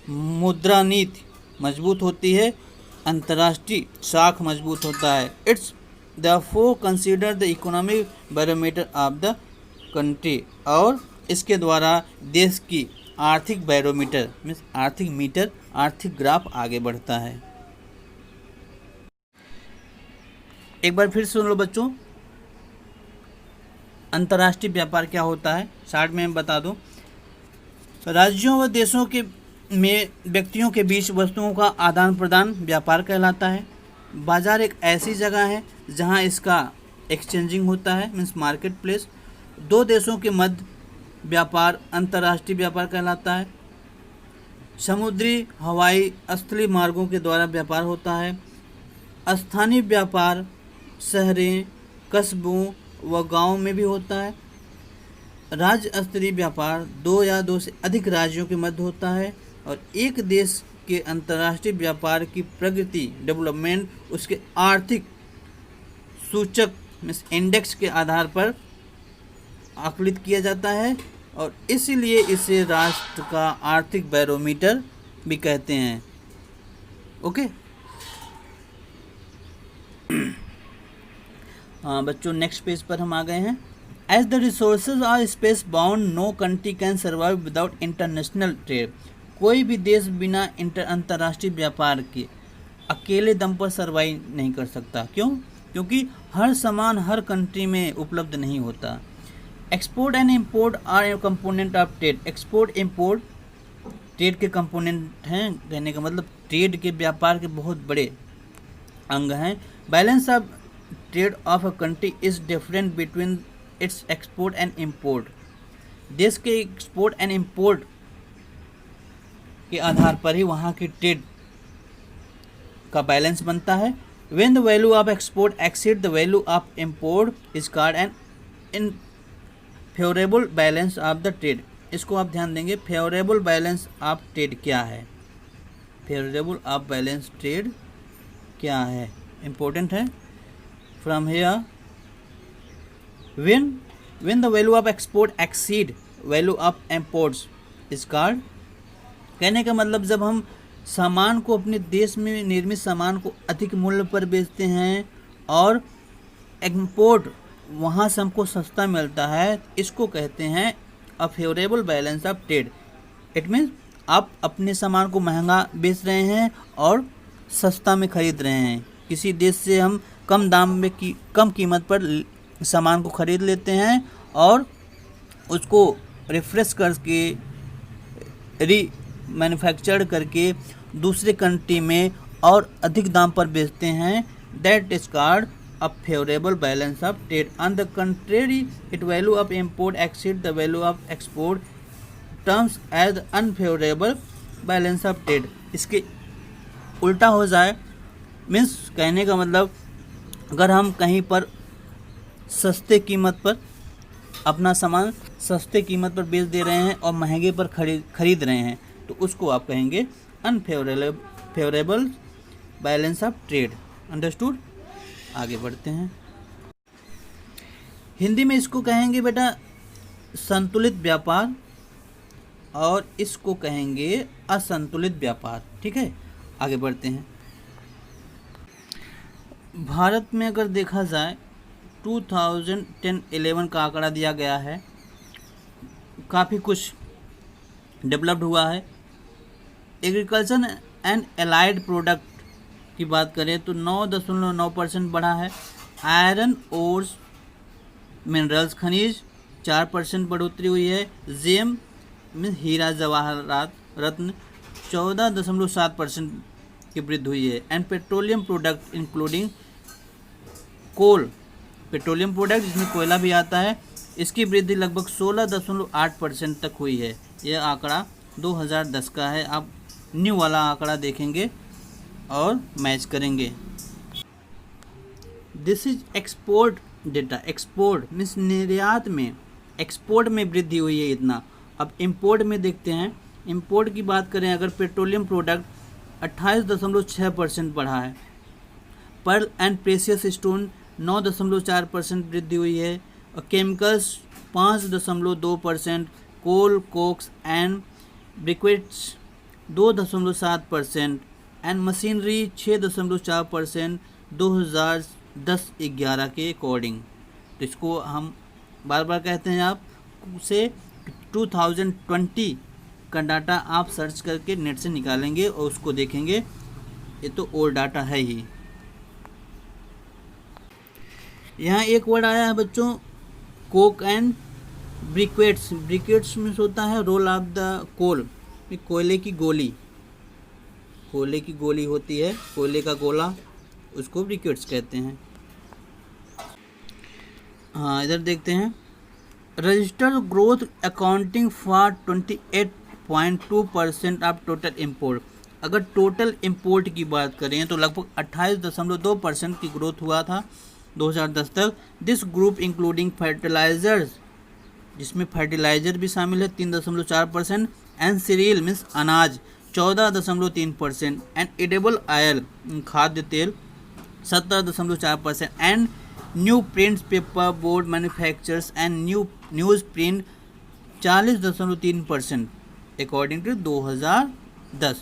मुद्रा नीति मजबूत होती है, अंतर्राष्ट्रीय साख मजबूत होता है। It's therefore consider the economic barometer of the country, और इसके द्वारा देश की आर्थिक बैरोमीटर मीन्स आर्थिक मीटर, आर्थिक ग्राफ आगे बढ़ता है। एक बार फिर सुन लो बच्चों, अंतर्राष्ट्रीय व्यापार क्या होता है, शार्ट में मैं बता दूं। राज्यों व देशों के में व्यक्तियों के बीच वस्तुओं का आदान प्रदान व्यापार कहलाता है। बाजार एक ऐसी जगह है जहां इसका एक्सचेंजिंग होता है, मीन्स मार्केट प्लेस। दो देशों के मध्य व्यापार अंतर्राष्ट्रीय व्यापार कहलाता है। समुद्री, हवाई, स्थलीय मार्गों के द्वारा व्यापार होता है। स्थानीय व्यापार शहरें, कस्बों व गांवों में भी होता है। राज्य स्तरीय व्यापार दो या दो से अधिक राज्यों के मध्य होता है। और एक देश के अंतर्राष्ट्रीय व्यापार की प्रगति, डेवलपमेंट, उसके आर्थिक सूचक मीन्स इंडेक्स के आधार पर आकलित किया जाता है और इसीलिए इसे राष्ट्र का आर्थिक बैरोमीटर भी कहते हैं। ओके। हाँ बच्चों, नेक्स्ट पेज पर हम आ गए हैं। As the resources are space bound, no country can survive without international trade. कोई भी देश बिना अंतर्राष्ट्रीय व्यापार के अकेले दम पर सर्वाइव नहीं कर सकता। क्यों? क्योंकि हर सामान हर कंट्री में उपलब्ध नहीं होता। Export and import are a component of trade. Export import trade के कंपोनेंट हैं। कहने का मतलब ट्रेड के व्यापार के बहुत बड़े अंग हैं। Balance of trade of a country is different between its export and import. देश के एक्सपोर्ट एंड इम्पोर्ट के आधार पर ही वहाँ की ट्रेड का बैलेंस बनता है। When the value of export exceed the value of import is called an unfavorable balance of the trade। इसको आप ध्यान देंगे। फेवरेबल बैलेंस ऑफ ट्रेड क्या है? फेवरेबल ऑफ बैलेंस ट्रेड क्या है? इम्पोर्टेंट है। From here when the value of export exceed value of imports is called। कहने का मतलब जब हम सामान को, अपने देश में निर्मित सामान को अधिक मूल्य पर बेचते हैं और एक्सपोर्ट वहाँ से हमको सस्ता मिलता है, इसको कहते हैं अ favourable balance of trade. It means आप अपने सामान को महंगा बेच रहे हैं और सस्ता में खरीद रहे हैं। किसी देश से हम कम दाम में कम कीमत पर सामान को खरीद लेते हैं और उसको रिफ्रेश करके मैन्युफैक्चर करके दूसरे कंट्री में और अधिक दाम पर बेचते हैं। That is called a favourable balance of trade. On the contrary it value of import exceed the value of export terms as unfavourable balance of trade. इसके उल्टा हो जाए मीन्स कहने का मतलब अगर हम कहीं पर सस्ते कीमत पर अपना सामान सस्ते कीमत पर बेच दे रहे हैं और महंगे पर खरीद रहे हैं तो उसको आप कहेंगे unfavourable balance of trade. Understood? आगे बढ़ते हैं। हिंदी में इसको कहेंगे बेटा संतुलित व्यापार और इसको कहेंगे असंतुलित व्यापार। ठीक है, आगे बढ़ते हैं। भारत में अगर देखा जाए 2010-11 का आंकड़ा दिया गया है, काफ़ी कुछ डेवलप्ड हुआ है। एग्रीकल्चर एंड एलाइड प्रोडक्ट की बात करें तो 9.9% बढ़ा है। आयरन ओर्स मिनरल्स खनिज 4% बढ़ोतरी हुई है। जेम मीन्स हीरा जवाहरात रत्न 14.7% की वृद्धि हुई है। And petroleum product including coal, petroleum product जिसमें कोयला भी आता है, इसकी वृद्धि लगभग 16.8% तक हुई है। यह आंकड़ा 2010 का है। आप न्यू वाला आंकड़ा देखेंगे और मैच करेंगे। This is export data. Export means निर्यात में, एक्सपोर्ट में वृद्धि हुई है इतना। अब इंपोर्ट में देखते हैं। इंपोर्ट की बात करें अगर पेट्रोलियम प्रोडक्ट 28.6% बढ़ा है। पर्ल एंड प्रेशियस स्टोन 9.4% वृद्धि हुई है। और chemicals 5.2%, coal cokes and briquettes 2.7% and machinery 6.4% 2010-11 के अकॉर्डिंग। तो इसको हम बार बार कहते हैं आप से 2020 का डाटा आप सर्च करके नेट से निकालेंगे और उसको देखेंगे। ये तो ओल्ड डाटा है ही। यहाँ एक वर्ड आया है बच्चों, कोक एंड ब्रिक्वेट्स। ब्रिक्वेट्स में होता है रोल ऑफ द कोल, कोयले की गोली। कोयले की गोली होती है, कोयले का गोला, उसको ब्रिक्वेट्स कहते हैं। हाँ इधर देखते हैं। Registered growth accounting for 28.2% of total import. अगर टोटल इम्पोर्ट की बात करें तो लगभग 28.2% की ग्रोथ हुआ था 2010 तक। दिस ग्रुप इंक्लूडिंग फर्टिलाइजर्स, जिसमें फर्टिलाइजर भी शामिल है 3.4%, एंड सीरियल मीन्स अनाज 14.3%, एंड एडेबल ऑयल खाद्य तेल 17.4%, and new print paper board manufacturers and news print 40.3% according to 2010।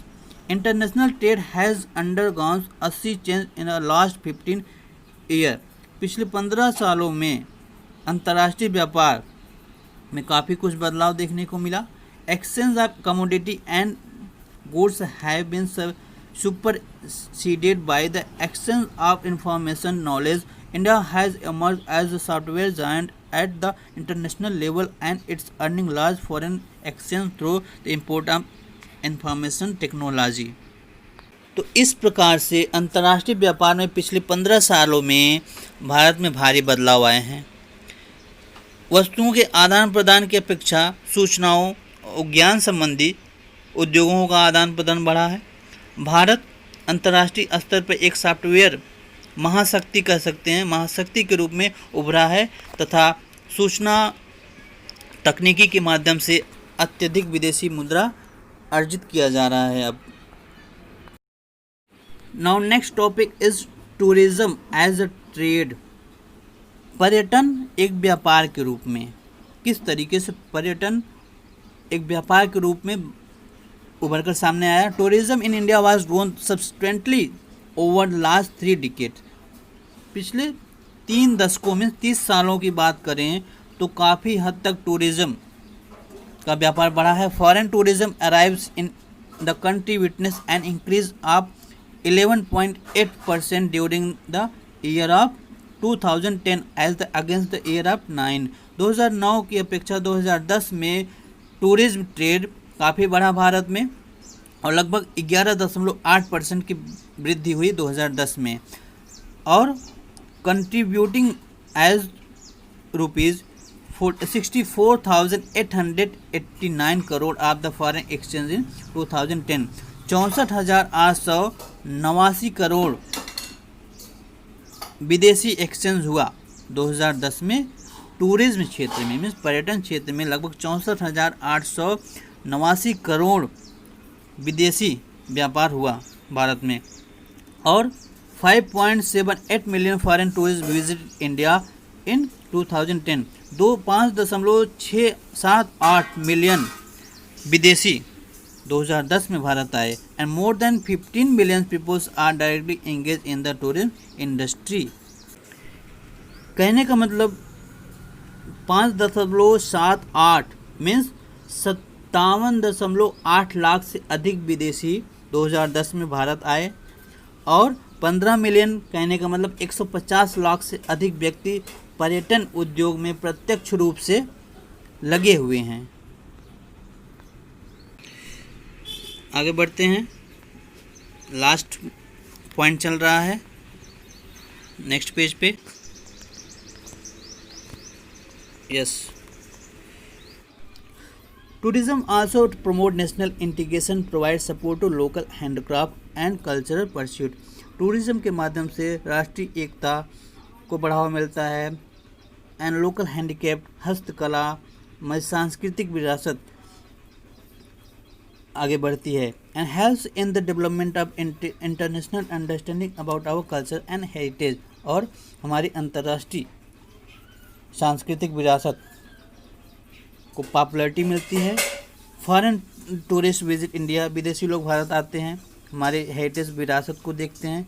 International trade has undergone 80 change in the last 15 year. पिछले 15 सालों में अंतर्राष्ट्रीय व्यापार में काफ़ी कुछ बदलाव देखने को मिला। Exchange of commodity and goods have been superseded by the exchange of information knowledge. India has emerged as a software giant at the international level and it's earning large foreign exchange through the import of information technology. तो इस प्रकार से अंतर्राष्ट्रीय व्यापार में पिछले 15 सालों में भारत में भारी बदलाव आए हैं। वस्तुओं के आदान प्रदान की अपेक्षा सूचनाओं और ज्ञान संबंधी उद्योगों का आदान प्रदान बढ़ा है। भारत अंतर्राष्ट्रीय स्तर पर एक सॉफ्टवेयर महाशक्ति कह सकते हैं, महाशक्ति के रूप में उभरा है तथा सूचना तकनीकी के माध्यम से अत्यधिक विदेशी मुद्रा अर्जित किया जा रहा है। अब now next topic is tourism as a trade. पर्यटन एक व्यापार के रूप में, किस तरीके से पर्यटन एक व्यापार के रूप में उभर कर सामने आया। Tourism in India was grown substantially over the last 3 decades. पिछले 3 दशकों में 30 सालों की बात करें तो काफ़ी हद तक टूरिज्म का व्यापार बढ़ा है। Foreign tourism arrives in the country witness an increase of 11.8% during the year of 2010 as the against the year of 9। 2009 की अपेक्षा 2010 में टूरिज्म ट्रेड काफ़ी बढ़ा भारत में और लगभग 11.8% की वृद्धि हुई 2010 में, और contributing as rupees 64,889 crore of the foreign exchange in 2010। 64,889 crore विदेशी एक्सचेंज हुआ 2010 में टूरिज्म क्षेत्र में, मीन्स पर्यटन क्षेत्र में लगभग 64,889 करोड़ विदेशी व्यापार हुआ भारत में, और 5.78 million foreign tourist visit India in 2010। 5.678 million विदेशी 2010 में भारत आए, and more than 15 million peoples are directly engage in the tourism industry. कहने का मतलब 5.78 मीन्स 57.8 लाख से अधिक विदेशी 2010 में भारत आए, और 15 मिलियन कहने का मतलब 150 लाख से अधिक व्यक्ति पर्यटन उद्योग में प्रत्यक्ष रूप से लगे हुए हैं। आगे बढ़ते हैं, लास्ट पॉइंट चल रहा है नेक्स्ट पेज पे। Yes, tourism also promote national integration, provide support to local handicraft and cultural pursuit. Tourism के माध्यम से राष्ट्रीय एकता को बढ़ावा मिलता है एंड लोकल हैंडीक्राफ्ट, हस्तकला में सांस्कृतिक विरासत आगे बढ़ती है, and helps in the development of international understanding about our culture and heritage. और हमारी अंतर्राष्ट्रीय सांस्कृतिक विरासत को पॉपुलैरिटी मिलती है। फॉरेन टूरिस्ट विजिट इंडिया, विदेशी लोग भारत आते हैं, हमारे हेरिटेज विरासत को देखते हैं।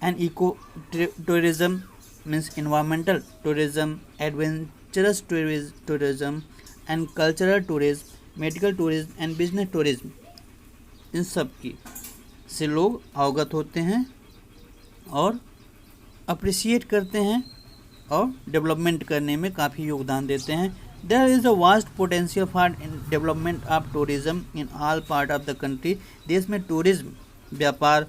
And eco tourism means environmental tourism, adventurous tourism and cultural tourism, medical tourism and business tourism, इन सब की से लोग अवगत होते हैं और अप्रिशिएट करते हैं और डेवलपमेंट करने में काफ़ी योगदान देते हैं। There is a vast potential for development of tourism in all part of the country. देश में टूरिज्म व्यापार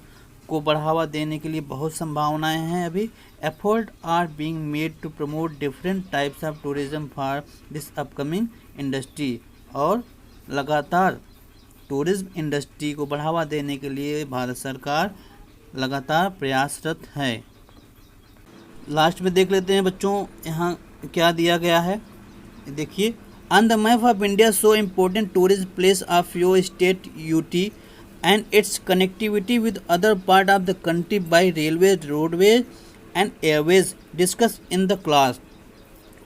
को बढ़ावा देने के लिए बहुत संभावनाएं हैं। अभी effort are being made to promote different types of tourism for this upcoming industry, और लगातार टूरिज्म इंडस्ट्री को बढ़ावा देने के लिए भारत सरकार लगातार प्रयासरत है। लास्ट में देख लेते हैं बच्चों, यहाँ क्या दिया गया है, देखिए। On the map of India show important tourism place of your state UT and it's connectivity with other part of the country bye railway, roadways and Airways discuss in the class.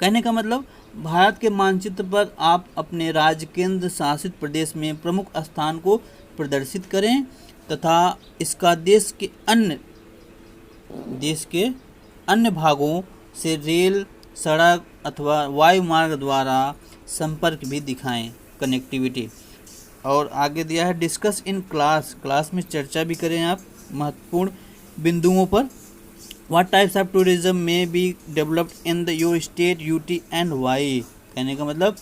कहने का मतलब, भारत के मानचित्र पर आप अपने राज्य केंद्र शासित प्रदेश में प्रमुख स्थान को प्रदर्शित करें तथा इसका देश के अन्य भागों से रेल, सड़क अथवा वायु मार्ग द्वारा संपर्क भी दिखाएं, कनेक्टिविटी। और आगे दिया है डिस्कस इन क्लास, क्लास में चर्चा भी करें आप महत्वपूर्ण बिंदुओं पर। What types of tourism may be developed in the your state UT and why. कहने का मतलब,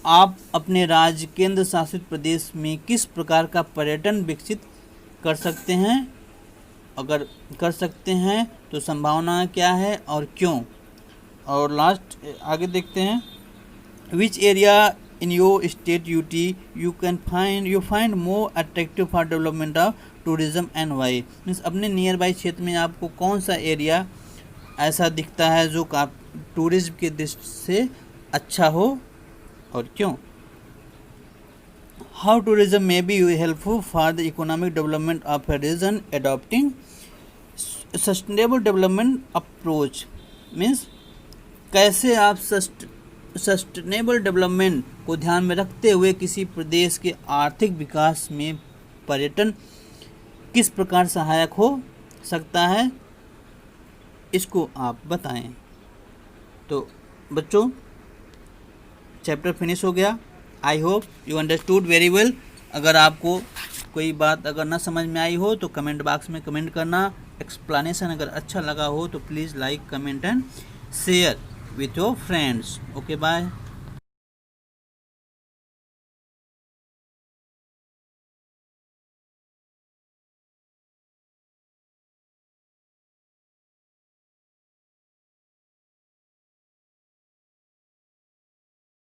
आप अपने राज्य केंद्र शासित प्रदेश में किस प्रकार का पर्यटन विकसित कर सकते हैं, अगर कर सकते हैं तो संभावना क्या है और क्यों। और लास्ट आगे देखते हैं, which area in your state UT you find more attractive for development of tourism and why. Means अपने नियर बाई क्षेत्र में आपको कौन सा एरिया ऐसा दिखता है जो आप टूरिज्म के दृष्टि से अच्छा हो और क्यों। How tourism may be helpful for the economic development of a region adopting sustainable development approach. Means कैसे आप सस्टेनेबल डेवलपमेंट को ध्यान में रखते हुए किसी प्रदेश के आर्थिक विकास में पर्यटन किस प्रकार सहायक हो सकता है, इसको आप बताएं। तो बच्चों, चैप्टर फिनिश हो गया। I hope you understood very well. अगर आपको कोई बात अगर ना समझ में आई हो तो कमेंट बॉक्स में कमेंट करना। एक्सप्लेनेशन अगर अच्छा लगा हो तो please like, comment and share with your friends. Okay, bye.